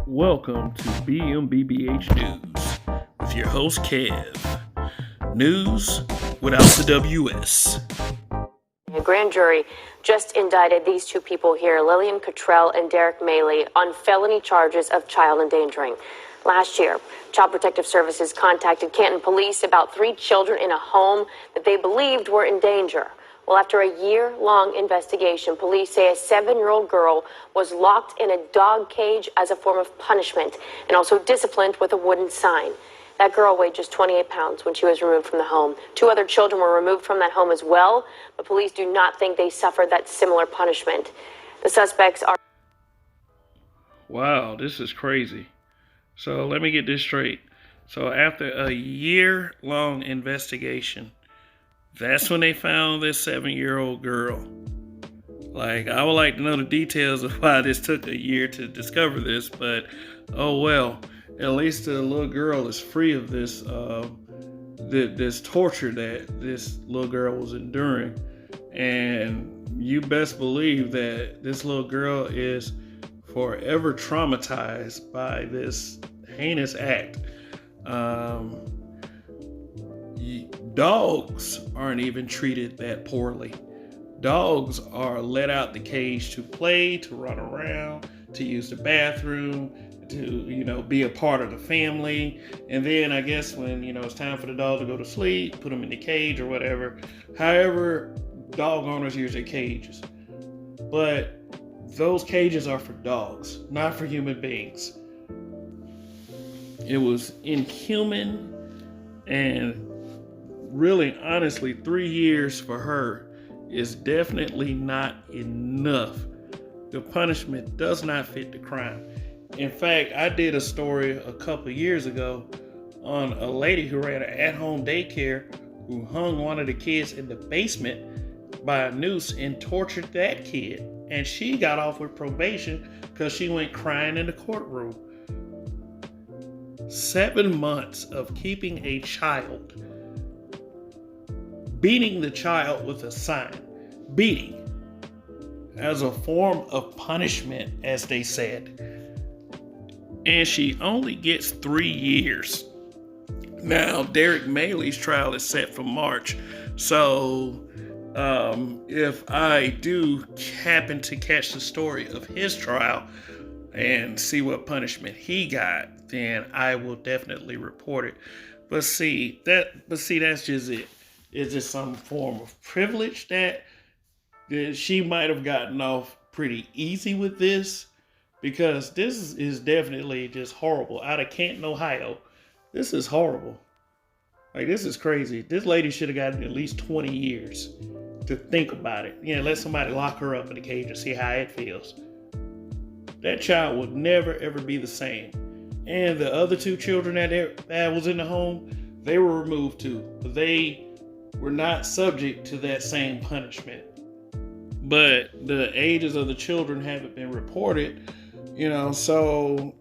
Welcome to BMBBH News with your host Kev. News without the WS. A grand jury just indicted these two people here, Lillian Cottrell and Derek Maley, on felony charges of child endangering. Last year, Child Protective Services contacted Canton police about 3 children in a home that they believed were in danger. Well, after a year-long investigation, police say a 7-year-old girl was locked in a dog cage as a form of punishment and also disciplined with a wooden sign. That girl weighed just 28 pounds when she was removed from the home. 2 other children were removed from that home as well, but police do not think they suffered that similar punishment. The suspects are... Wow, this is crazy. So let me get this straight. So after a year-long investigation, that's when they found this 7-year-old girl. Like, I would like to know the details of why this took a year to discover this, but oh well. At least the little girl is free of this this torture that this little girl was enduring. And you best believe that this little girl is forever traumatized by this heinous act. Dogs aren't even treated that poorly. Dogs are let out the cage to play, to run around, to use the bathroom, to, be a part of the family. And then I guess when, it's time for the dog to go to sleep, put them in the cage or whatever. However, dog owners use their cages. But those cages are for dogs, not for human beings. It was inhuman, and really, honestly, 3 years for her is definitely not enough. The punishment does not fit the crime. In fact, I did a story a couple years ago on a lady who ran an at-home daycare who hung one of the kids in the basement by a noose and tortured that kid. And she got off with probation because she went crying in the courtroom. 7 months of keeping a child, beating the child with a sign, beating as a form of punishment, as they said. And she only gets 3 years. Now, Derek Maley's trial is set for March. So, if I do happen to catch the story of his trial and see what punishment he got, then I will definitely report it. But see, that's just it. Is it some form of privilege that she might have gotten off pretty easy with this? Because this is definitely just horrible. Out of Canton, Ohio, this is horrible. Like, this is crazy. This lady should have gotten at least 20 years to think about it. Let somebody lock her up in a cage and see how it feels. That child will never, ever be the same. And the other 2 children that was in the home, they were removed too. But they were not subject to that same punishment. But the ages of the children haven't been reported, so,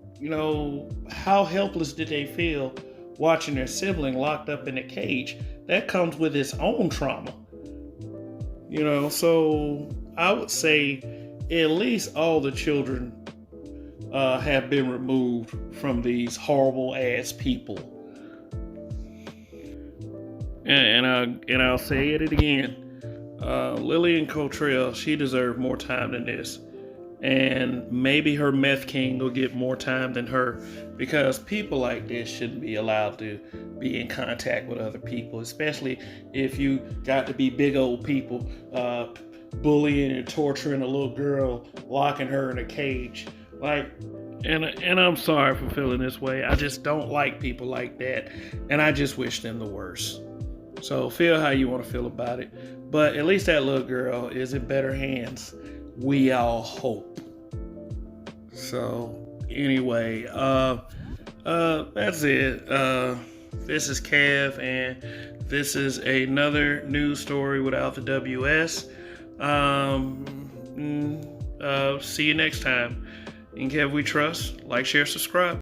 how helpless did they feel watching their sibling locked up in a cage? That comes with its own trauma. So I would say at least all the children have been removed from these horrible ass people. And I'll say it again. Lillian Cottrell, she deserved more time than this. And maybe her meth king will get more time than her, because people like this shouldn't be allowed to be in contact with other people, especially if you got to be big old people bullying and torturing a little girl, locking her in a cage. And I'm sorry for feeling this way. I just don't like people like that, and I just wish them the worst. So feel how you want to feel about it. But at least that little girl is in better hands. We all hope. So anyway, that's it. This is Kev, and this is another news story without the WS. See you next time. In Kev We Trust. Like, share, subscribe.